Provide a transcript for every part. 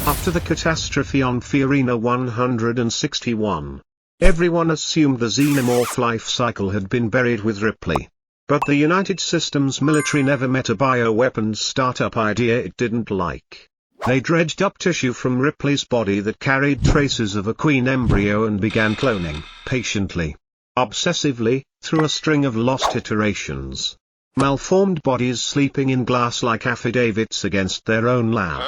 After the catastrophe on Fiorina 161, everyone assumed the Xenomorph life cycle had been buried with Ripley. But the United Systems military never met a bioweapons startup idea it didn't like. They dredged up tissue from Ripley's body that carried traces of a queen embryo and began cloning, patiently, obsessively, through a string of lost iterations. Malformed bodies sleeping in glass like affidavits against their own lab.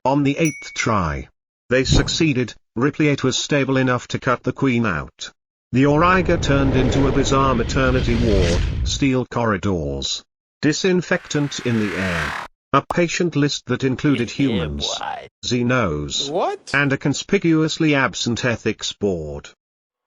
On the 8th try, they succeeded. Ripley 8 was stable enough to cut the queen out. The Auriga turned into a bizarre maternity ward, steel corridors, disinfectant in the air, a patient list that included humans, Xenos, and a conspicuously absent ethics board.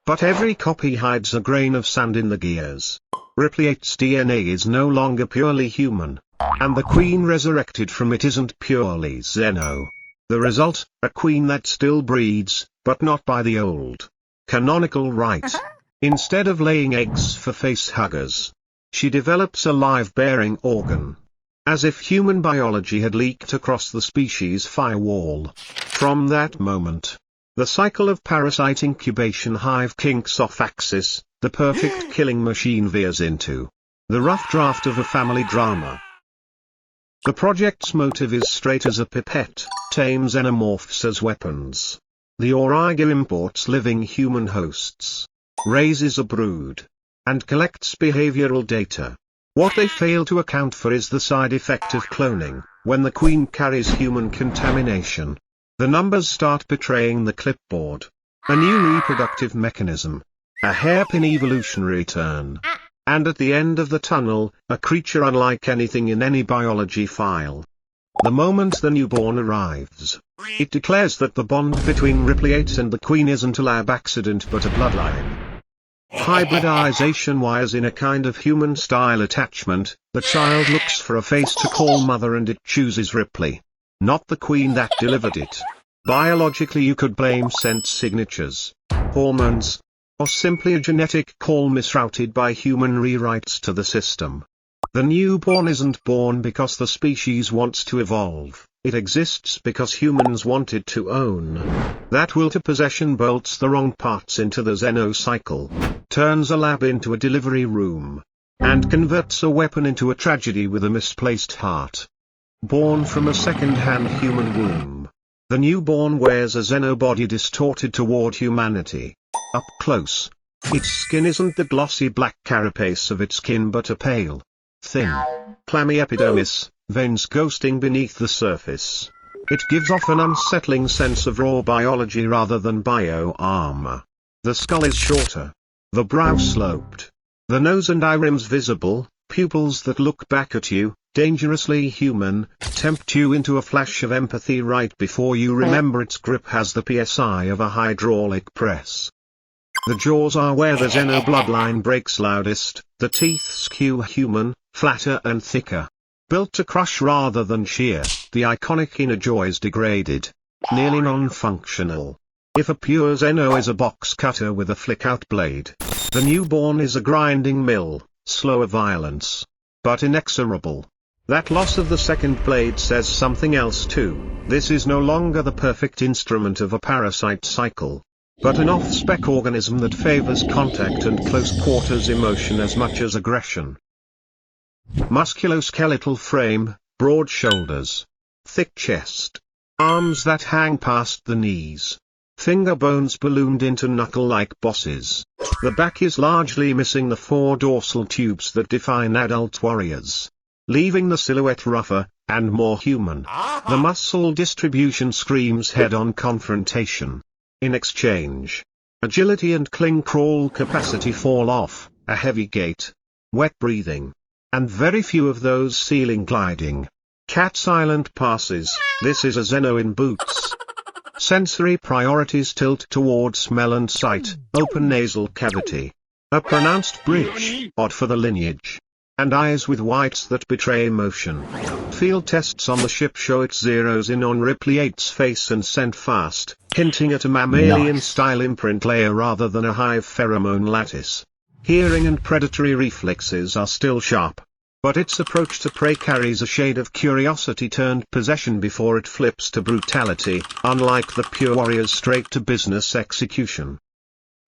But every copy hides a grain of sand in the gears. Ripley 8's DNA is no longer purely human, and the queen resurrected from it isn't purely Xeno. The result, a queen that still breeds, but not by the old canonical rite. Instead of laying eggs for facehuggers, she develops a live-bearing organ. As if human biology had leaked across the species firewall. From that moment, the cycle of parasite incubation hive kinks off axis, the perfect killing machine veers into the rough draft of a family drama. The project's motive is straight as a pipette, tame xenomorphs as weapons. The Auriga imports living human hosts, raises a brood, and collects behavioral data. What they fail to account for is the side effect of cloning. When the queen carries human contamination, the numbers start betraying the clipboard. A new reproductive mechanism. A hairpin evolutionary turn. And at the end of the tunnel, a creature unlike anything in any biology file. The moment the newborn arrives, it declares that the bond between Ripley 8 and the queen isn't a lab accident but a bloodline. Hybridization wires in a kind of human-style attachment. The child looks for a face to call mother and it chooses Ripley, not the queen that delivered it. Biologically you could blame scent signatures, hormones, or simply a genetic call misrouted by human rewrites to the system. The newborn isn't born because the species wants to evolve, it exists because humans want it to own. That will to possession bolts the wrong parts into the Xeno cycle, turns a lab into a delivery room, and converts a weapon into a tragedy with a misplaced heart. Born from a second-hand human womb, the newborn wears a Xeno body distorted toward humanity. Up close, its skin isn't the glossy black carapace of its kin but a pale, thin, clammy epidermis, veins ghosting beneath the surface. It gives off an unsettling sense of raw biology rather than bio-armor. The skull is shorter, the brow sloped, the nose and eye rims visible, pupils that look back at you, dangerously human, tempt you into a flash of empathy right before you remember its grip has the PSI of a hydraulic press. The jaws are where the Xeno bloodline breaks loudest, the teeth skew human, flatter and thicker. Built to crush rather than shear, the iconic inner jaw is degraded, nearly non-functional. If a pure Xeno is a box cutter with a flick-out blade, the newborn is a grinding mill, slower violence, but inexorable. That loss of the second blade says something else too. This is no longer the perfect instrument of a parasite cycle, but an off-spec organism that favors contact and close-quarters emotion as much as aggression. Musculoskeletal frame, broad shoulders, thick chest, arms that hang past the knees, finger bones ballooned into knuckle-like bosses. The back is largely missing the four dorsal tubes that define adult warriors, leaving the silhouette rougher, and more human. The muscle distribution screams head-on confrontation. In exchange, agility and cling-crawl capacity fall off, a heavy gait, wet breathing, and very few of those ceiling gliding. Cat silent passes. This is a Xeno in boots. Sensory priorities tilt towards smell and sight, open nasal cavity, a pronounced bridge, odd for the lineage, and eyes with whites that betray emotion. Field tests on the ship show it zeroes in on Ripley 8's face and sent fast, hinting at a mammalian-style imprint layer rather than a hive pheromone lattice. Hearing and predatory reflexes are still sharp. But its approach to prey carries a shade of curiosity turned possession before it flips to brutality, unlike the pure warrior's straight-to-business execution.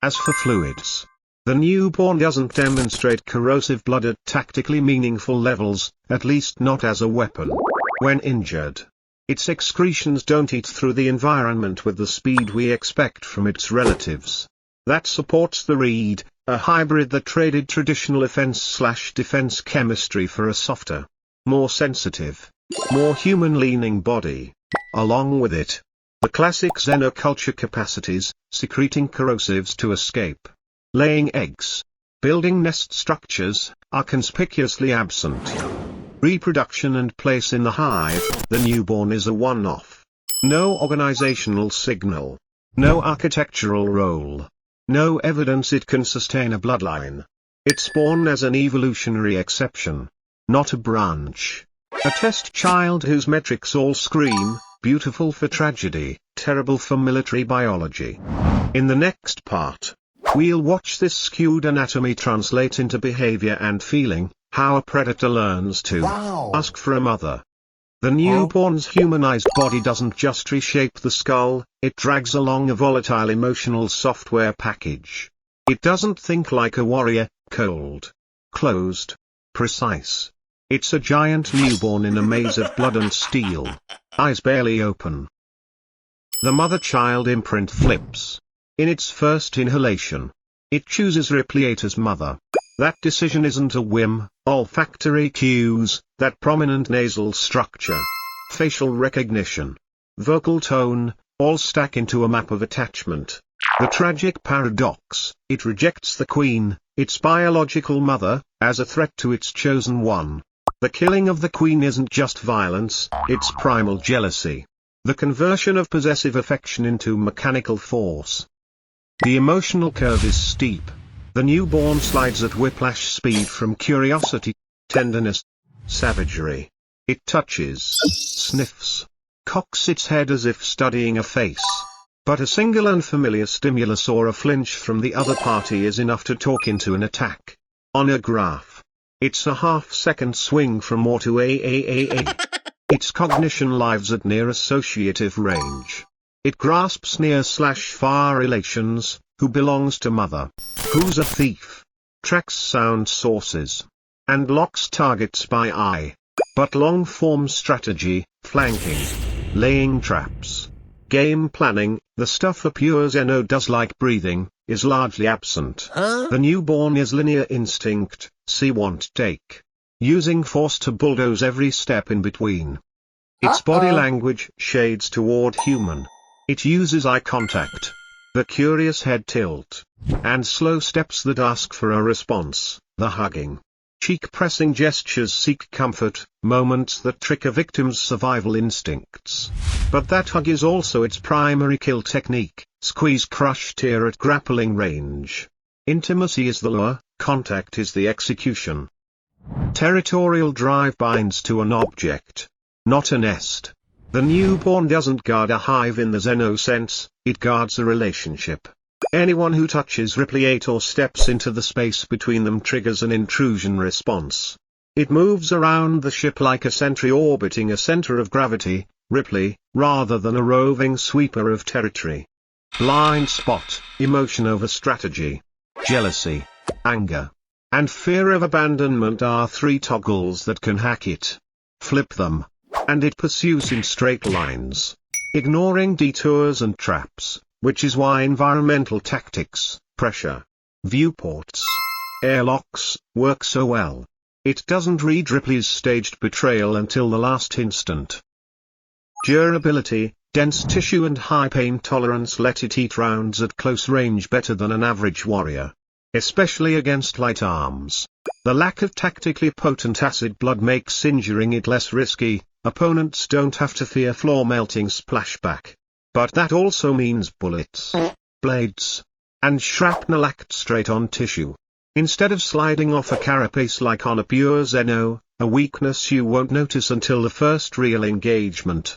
As for fluids, the newborn doesn't demonstrate corrosive blood at tactically meaningful levels, at least not as a weapon. When injured, its excretions don't eat through the environment with the speed we expect from its relatives. That supports the Reed, a hybrid that traded traditional offense/defense chemistry for a softer, more sensitive, more human-leaning body. Along with it, the classic xenoculture capacities, secreting corrosives to escape, laying eggs, building nest structures, are conspicuously absent. Reproduction and place in the hive, the newborn is a one-off. No organizational signal. No architectural role. No evidence it can sustain a bloodline. It's born as an evolutionary exception, not a branch. A test child whose metrics all scream, beautiful for tragedy, terrible for military biology. In the next part, we'll watch this skewed anatomy translate into behavior and feeling, how a predator learns to ask for a mother. The newborn's humanized body doesn't just reshape the skull, it drags along a volatile emotional software package. It doesn't think like a warrior, cold, closed, precise. It's a giant newborn in a maze of blood and steel. Eyes barely open. The mother-child imprint flips. In its first inhalation, it chooses Ripley as mother. That decision isn't a whim. Olfactory cues, that prominent nasal structure, facial recognition, vocal tone, all stack into a map of attachment. The tragic paradox, it rejects the queen, its biological mother, as a threat to its chosen one. The killing of the queen isn't just violence, it's primal jealousy. The conversion of possessive affection into mechanical force. The emotional curve is steep. The newborn slides at whiplash speed from curiosity, tenderness, savagery. It touches, sniffs, cocks its head as if studying a face. But a single unfamiliar stimulus or a flinch from the other party is enough to talk into an attack. On a graph, it's a half-second swing from or to a. Its cognition lives at near associative range. It grasps near/far relations. Who belongs to mother? Who's a thief? Tracks sound sources. And locks targets by eye. But long-form strategy, flanking, laying traps, game planning, the stuff a pure Xeno does like breathing, is largely absent. The newborn is linear instinct, see want take. Using force to bulldoze every step in between. Its body language shades toward human. It uses eye contact, the curious head tilt, and slow steps that ask for a response, the hugging. Cheek-pressing gestures seek comfort, moments that trick a victim's survival instincts. But that hug is also its primary kill technique, squeeze crush tear at grappling range. Intimacy is the lure, contact is the execution. Territorial drive binds to an object, not a nest. The newborn doesn't guard a hive in the Xeno sense, it guards a relationship. Anyone who touches Ripley or steps into the space between them triggers an intrusion response. It moves around the ship like a sentry orbiting a center of gravity, Ripley, rather than a roving sweeper of territory. Blind spot, emotion over strategy, jealousy, anger, and fear of abandonment are three toggles that can hack it. Flip them, and it pursues in straight lines, ignoring detours and traps, which is why environmental tactics, pressure, viewports, airlocks, work so well. It doesn't read Ripley's staged betrayal until the last instant. Durability, dense tissue and high pain tolerance let it eat rounds at close range better than an average warrior, especially against light arms. The lack of tactically potent acid blood makes injuring it less risky. Opponents don't have to fear floor-melting splashback. But that also means bullets, blades, and shrapnel act straight on tissue. Instead of sliding off a carapace like on a pure Xeno, a weakness you won't notice until the first real engagement.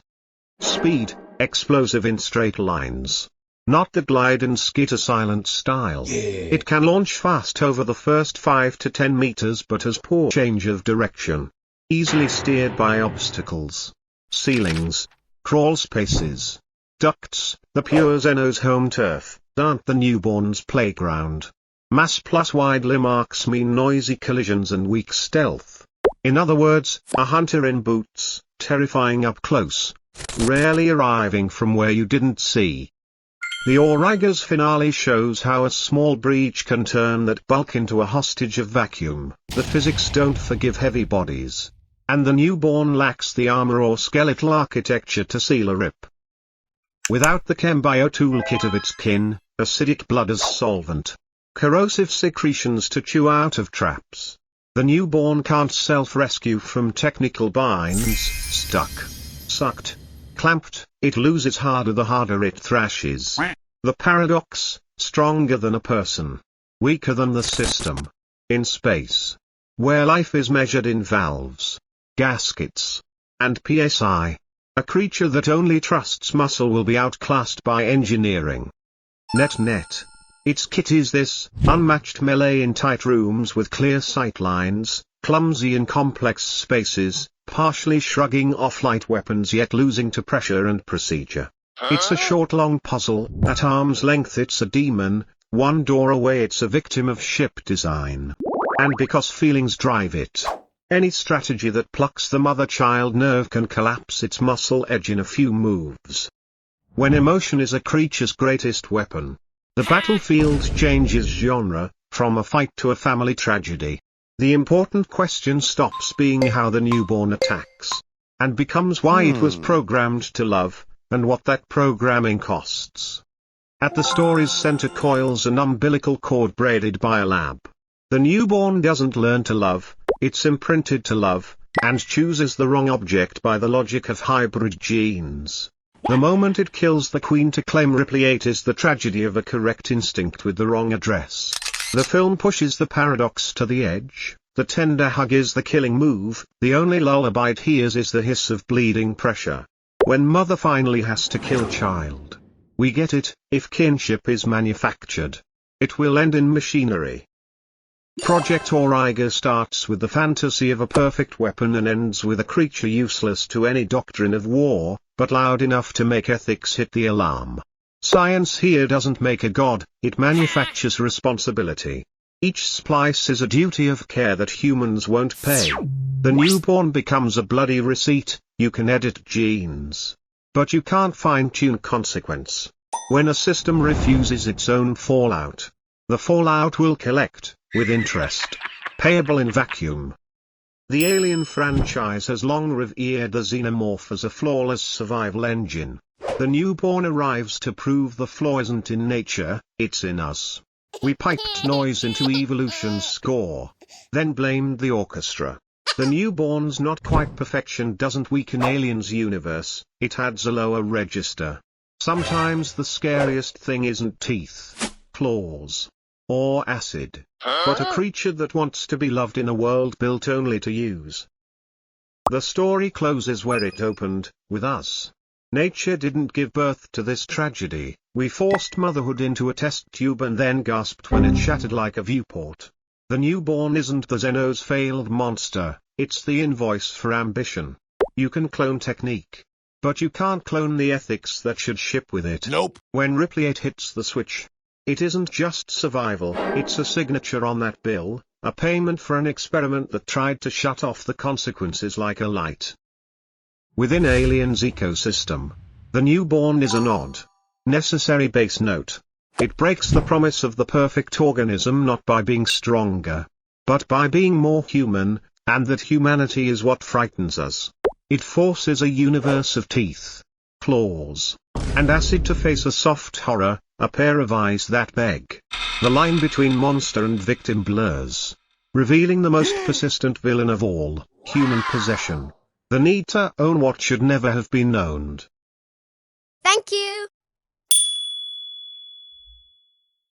Speed, explosive in straight lines. Not the glide and skitter silent style. It can launch fast over the first 5 to 10 meters but has poor change of direction. Easily steered by obstacles, ceilings, crawl spaces, ducts. The pure Xenos home turf aren't the newborn's playground. Mass plus wide limb arcs mean noisy collisions and weak stealth. In other words, a hunter in boots, terrifying up close, rarely arriving from where you didn't see. The Ourider's finale shows how a small breach can turn that bulk into a hostage of vacuum. The physics don't forgive heavy bodies. And the newborn lacks the armor or skeletal architecture to seal a rip. Without the chembio toolkit of its kin, acidic blood as solvent, corrosive secretions to chew out of traps, the newborn can't self-rescue from technical binds. Stuck, sucked, clamped, it loses harder the harder it thrashes. The paradox, stronger than a person, weaker than the system. In space, where life is measured in valves, gaskets, and psi, a creature that only trusts muscle will be outclassed by engineering. Net. Its kit is this: unmatched melee in tight rooms with clear sight lines, clumsy in complex spaces, partially shrugging off light weapons yet losing to pressure and procedure. It's a short long puzzle. At arm's length it's a demon, one door away it's a victim of ship design. And because feelings drive it, any strategy that plucks the mother-child nerve can collapse its muscle edge in a few moves. When emotion is a creature's greatest weapon, the battlefield changes genre, from a fight to a family tragedy. The important question stops being how the newborn attacks, and becomes why it was programmed to love, and what that programming costs. At the story's center coils an umbilical cord braided by a lab. The newborn doesn't learn to love, it's imprinted to love, and chooses the wrong object by the logic of hybrid genes. The moment it kills the queen to claim Ripley 8 is the tragedy of a correct instinct with the wrong address. The film pushes the paradox to the edge. The tender hug is the killing move, the only lullaby it hears is the hiss of bleeding pressure. When mother finally has to kill child, we get it. If kinship is manufactured, it will end in machinery. Project Oureiger starts with the fantasy of a perfect weapon and ends with a creature useless to any doctrine of war, but loud enough to make ethics hit the alarm. Science here doesn't make a god, it manufactures responsibility. Each splice is a duty of care that humans won't pay. The newborn becomes a bloody receipt. You can edit genes, but you can't fine-tune consequence. When a system refuses its own fallout, the fallout will collect, with interest, payable in vacuum. The Alien franchise has long revered the Xenomorph as a flawless survival engine. The newborn arrives to prove the flaw isn't in nature, it's in us. We piped noise into evolution's score, then blamed the orchestra. The newborn's not quite perfection doesn't weaken Alien's universe, it adds a lower register. Sometimes the scariest thing isn't teeth, claws, or acid, but a creature that wants to be loved in a world built only to use. The story closes where it opened, with us. Nature didn't give birth to this tragedy. We forced motherhood into a test tube and then gasped when it shattered like a viewport. The newborn isn't the Xeno's failed monster, it's the invoice for ambition. You can clone technique, but you can't clone the ethics that should ship with it. Nope. When Ripley 8 hits the switch, it isn't just survival, it's a signature on that bill, a payment for an experiment that tried to shut off the consequences like a light. Within Alien's ecosystem, the newborn is an odd, necessary base note. It breaks the promise of the perfect organism not by being stronger, but by being more human, and that humanity is what frightens us. It forces a universe of teeth, claws, and acid to face a soft horror, a pair of eyes that beg. The line between monster and victim blurs, revealing the most persistent villain of all, human possession. The need to own what should never have been owned. Thank you.